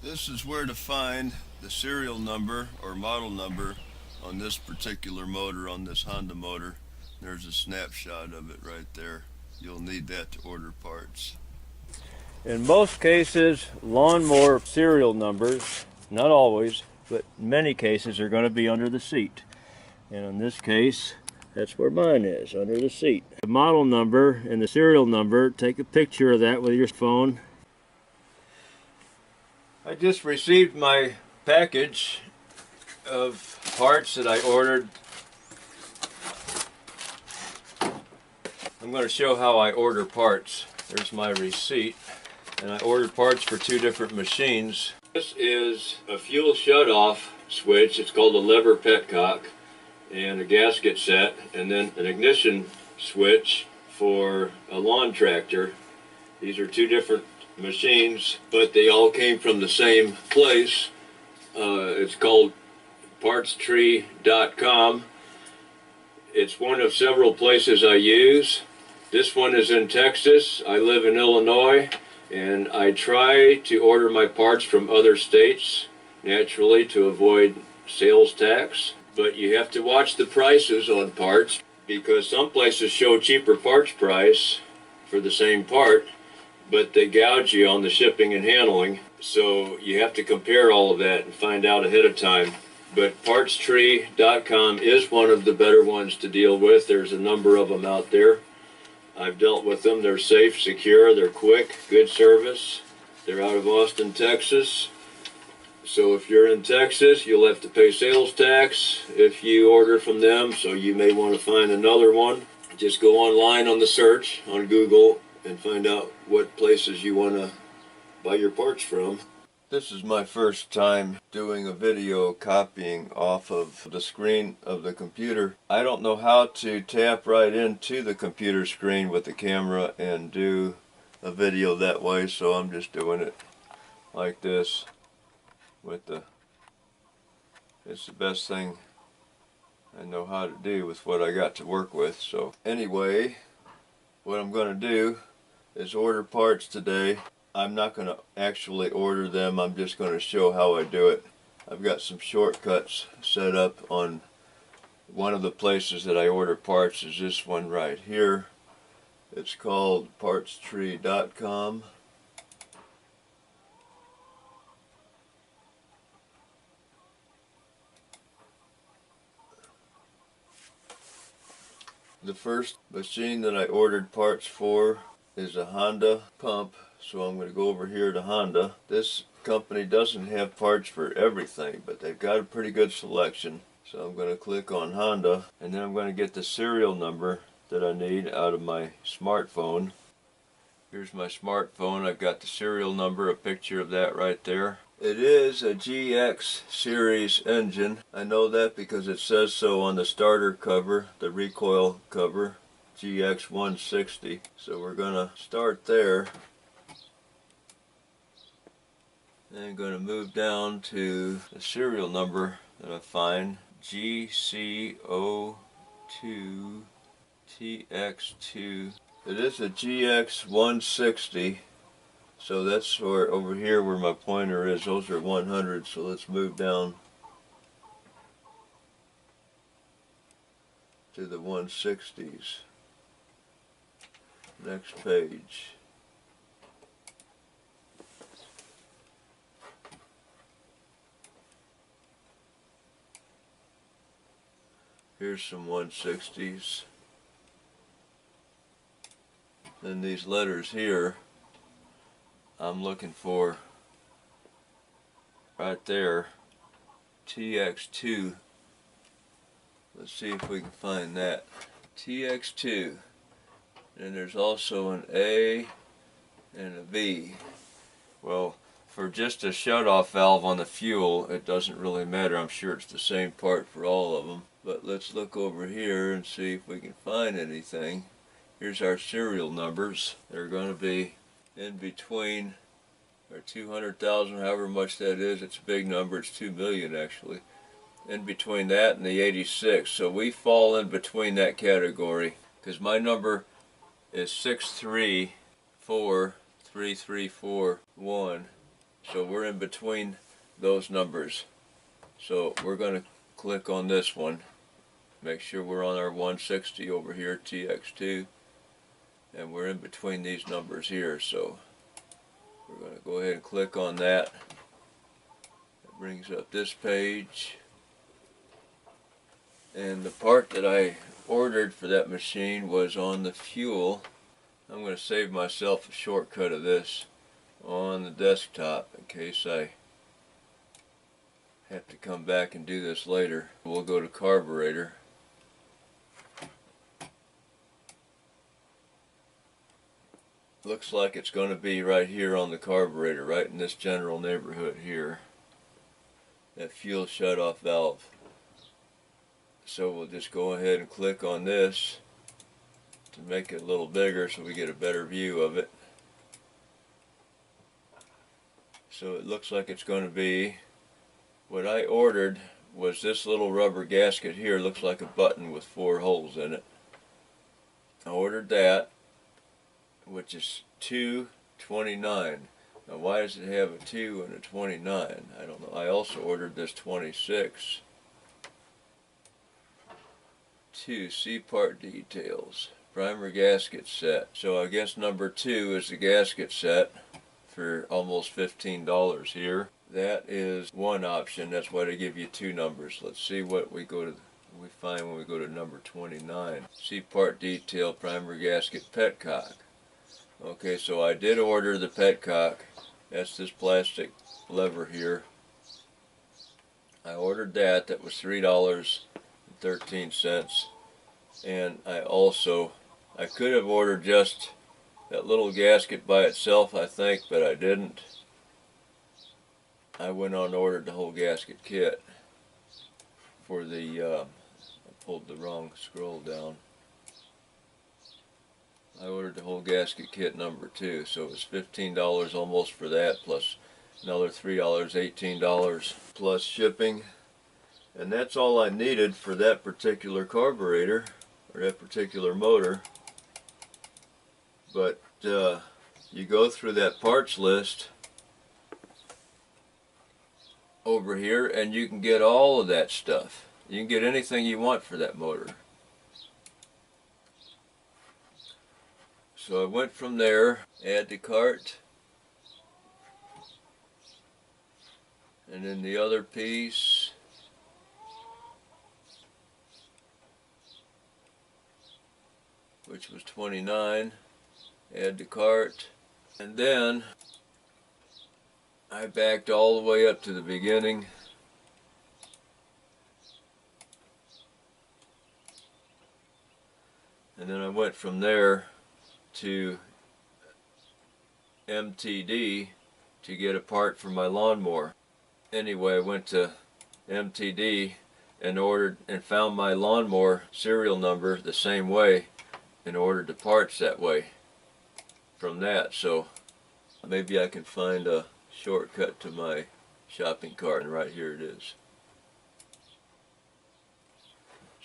This is where to find the serial number or model number on this particular motor, on this Honda motor. There's a snapshot of it right there. You'll need that to order parts. In most cases, lawnmower serial numbers, not always, but in many cases, are going to be under the seat. And in this case, that's where mine is, under the seat. The model number and the serial number, take a picture of that with your phone. I just received my package of parts that I ordered. I'm going to show how I order parts. There's my receipt. And I ordered parts for two different machines. This is a fuel shut-off switch. It's called a lever petcock, and a gasket set, and then an ignition switch for a lawn tractor. These are two different machines, but they all came from the same place. It's called partstree.com. It's one of several places I use. This one is in Texas. I live in Illinois, and I try to order my parts from other states, naturally, to avoid sales tax. But you have to watch the prices on parts, because some places show cheaper parts price for the same part, but they gouge you on the shipping and handling. So you have to compare all of that and find out ahead of time. But partstree.com is one of the better ones to deal with. There's a number of them out there. I've dealt with them. They're safe, secure, they're quick, good service. They're out of Austin, Texas. So if you're in Texas, you'll have to pay sales tax if you order from them, so you may want to find another one. Just go online on the search on Google and find out what places you want to buy your parts from. This is my first time doing a video copying off of the screen of the computer. I don't know how to tap right into the computer screen with the camera and do a video that way, so I'm just doing it like this. It's the best thing I know how to do with what I got to work with. So anyway, what I'm going to do is order parts today. I'm not going to actually order them, I'm just going to show how I do it. I've got some shortcuts set up on one of the places that I order parts. Is this one right here. It's called partstree.com. The first machine that I ordered parts for is a Honda pump, so I'm going to go over here to Honda. This company doesn't have parts for everything, but they've got a pretty good selection. So I'm going to click on Honda, and then I'm going to get the serial number that I need out of my smartphone. Here's my smartphone. I've got the serial number, a picture of that right there. It is a GX series engine. I know that because it says so on the starter cover, the recoil cover, GX 160. So we're going to start there. And I'm going to move down to the serial number that I find, GCO2TX2. It is a GX 160. So that's where, over here where my pointer is, those are 100, so let's move down to the 160s. Next page. Here's some 160s. Then these letters here, I'm looking for right there, TX2. Let's see if we can find that. TX2. And there's also an A and a V. Well, for just a shut-off valve on the fuel, it doesn't really matter. I'm sure it's the same part for all of them. But let's look over here and see if we can find anything. Here's our serial numbers. They're going to be in between, or 200,000, however much that is. It's a big number. It's 2 million actually. In between that and the 86. So we fall in between that category, because my number is 63433441. So we're in between those numbers. So we're going to click on this one. Make sure we're on our 160 over here, TX2. And we're in between these numbers here. So we're going to go ahead and click on that. It brings up this page. And the part that I ordered for that machine was on the fuel. I'm going to save myself a shortcut of this on the desktop in case I have to come back and do this later. We'll go to carburetor. Looks like it's going to be right here on the carburetor, right in this general neighborhood here. That fuel shutoff valve. So we'll just go ahead and click on this to make it a little bigger so we get a better view of it. So it looks like it's going to be, what I ordered was this little rubber gasket here. Looks like a button with 4 holes in it. I ordered that, which is $2.29. Now why does it have a 2 and a 29? I don't know. I also ordered this 26. 2 C-part details. Primer gasket set. So I guess number 2 is the gasket set for almost $15 here. That is one option. That's why they give you 2 numbers. Let's see what we find when we go to number 29. C-part detail, primer gasket, petcock. Okay, so I did order the petcock. That's this plastic lever here. I ordered that. That was $3.13. And I could have ordered just that little gasket by itself, I think, but I didn't. I went on and ordered the whole gasket kit for the, I pulled the wrong scroll down. I ordered the whole gasket kit number 2, so it was $15 almost for that, plus another $3, $18 plus shipping. And that's all I needed for that particular carburetor, or that particular motor. But you go through that parts list over here and you can get all of that stuff. You can get anything you want for that motor. So I went from there, add to cart, and then the other piece, which was 29, add to cart, and then I backed all the way up to the beginning. And then I went from there to MTD to get a part for my lawnmower. Anyway, I went to MTD and ordered and found my lawnmower serial number the same way and ordered the parts that way from that. So maybe I can find a shortcut to my shopping cart, and right here it is.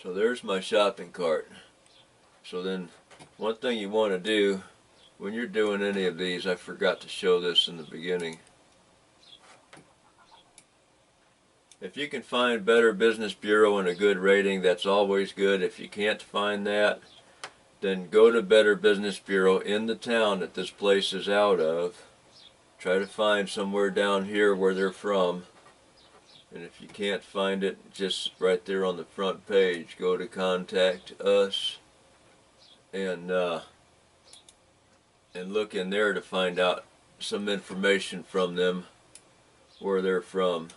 So there's my shopping cart. So then one thing you want to do when you're doing any of these, I forgot to show this in the beginning. If you can find Better Business Bureau and a good rating, that's always good. If you can't find that, then go to Better Business Bureau in the town that this place is out of. Try to find somewhere down here where they're from. And if you can't find it, just right there on the front page, go to Contact Us and look in there to find out some information from them, where they're from.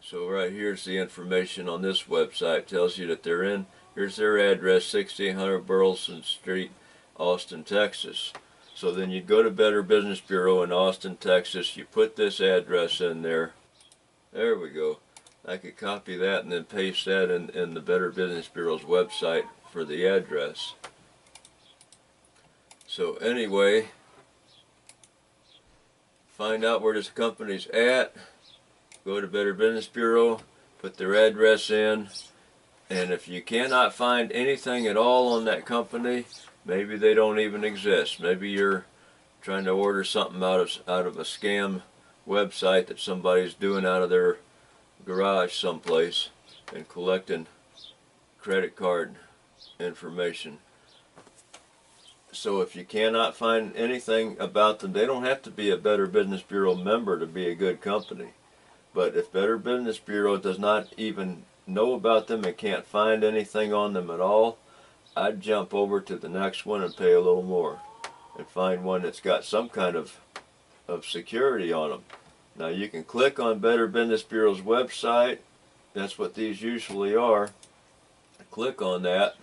So right here's the information on this website. It tells you that they're in. Here's their address, 1600 Burleson Street, Austin, Texas. So then you go to Better Business Bureau in Austin, Texas. You put this address in there. There we go. I could copy that and then paste that in the Better Business Bureau's website for the address. So anyway, find out where this company's at. Go to Better Business Bureau, put their address in, and if you cannot find anything at all on that company, maybe they don't even exist. Maybe you're trying to order something out of a scam website that somebody's doing out of their garage someplace and collecting credit card information. So if you cannot find anything about them, they don't have to be a Better Business Bureau member to be a good company. But if Better Business Bureau does not even know about them and can't find anything on them at all, I'd jump over to the next one and pay a little more and find one that's got some kind of security on them. Now you can click on Better Business Bureau's website. That's what these usually are. Click on that,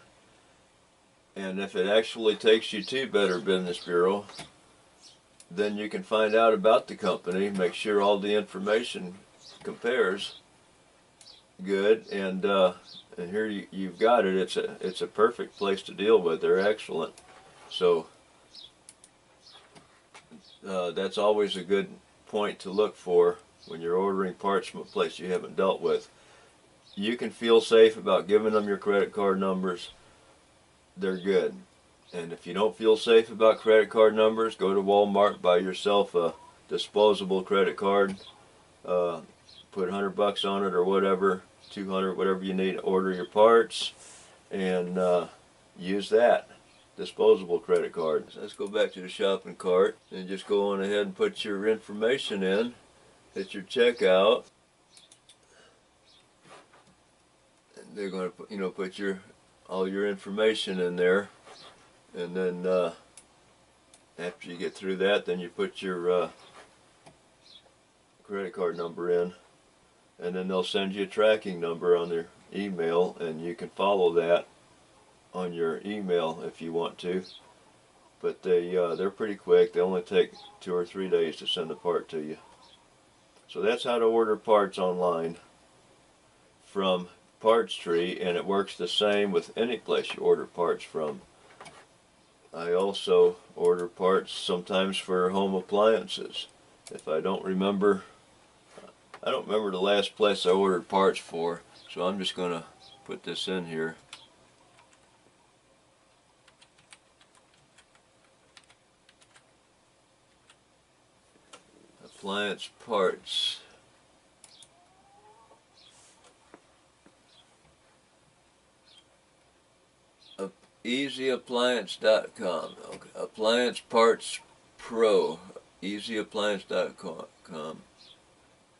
and if it actually takes you to Better Business Bureau, then you can find out about the company, make sure all the information compares good, and here you've got it. It's a perfect place to deal with. They're excellent. So that's always a good point to look for when you're ordering parts from a place you haven't dealt with. You can feel safe about giving them your credit card numbers. They're good. And if you don't feel safe about credit card numbers, go to Walmart, buy yourself a disposable credit card, put $100 on it or whatever, 200, whatever you need to order your parts, and use that disposable credit card. So let's go back to the shopping cart and just go on ahead and put your information in, hit your checkout. And they're going to put all your information in there, and then after you get through that, then you put your credit card number in, and then they'll send you a tracking number on their email, and you can follow that on your email if you want to. But they're pretty quick. They only take 2 or 3 days to send the part to you. So that's how to order parts online from Parts Tree, and it works the same with any place you order parts from. I also order parts sometimes for home appliances. If I don't remember the last place I ordered parts for, so I'm just going to put this in here. Appliance parts. EasyAppliance.com. Okay. Appliance Parts Pro. EasyAppliance.com.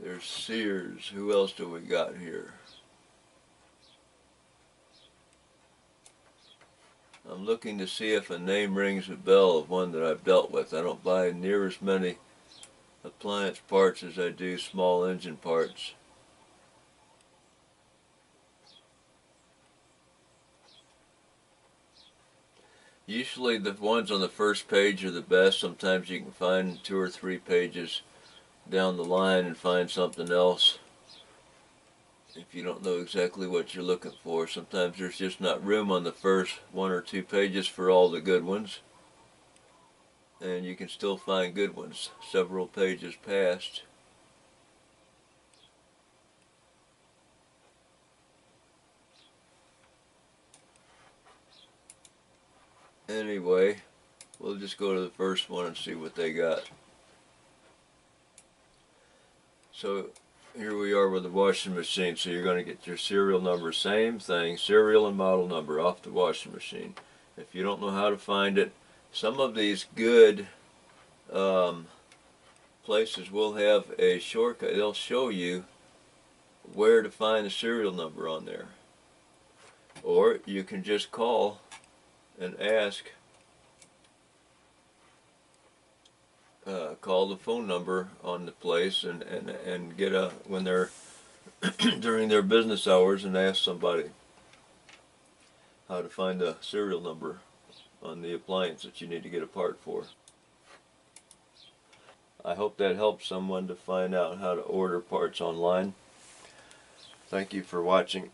There's Sears. Who else do we got here? I'm looking to see if a name rings a bell of one that I've dealt with. I don't buy near as many appliance parts as I do small engine parts. Usually the ones on the first page are the best. Sometimes you can find 2 or 3 pages down the line and find something else if you don't know exactly what you're looking for. Sometimes there's just not room on the first 1 or 2 pages for all the good ones, and you can still find good ones several pages past. Anyway, we'll just go to the first one and see what they got. So here we are with the washing machine. So you're going to get your serial number, same thing, serial and model number off the washing machine. If you don't know how to find it, some of these good places will have a shortcut. They'll show you where to find the serial number on there. Or you can just call and ask, call the phone number on the place and get when they're during their business hours, and ask somebody how to find the serial number on the appliance that you need to get a part for. I hope that helps someone to find out how to order parts online. Thank you for watching.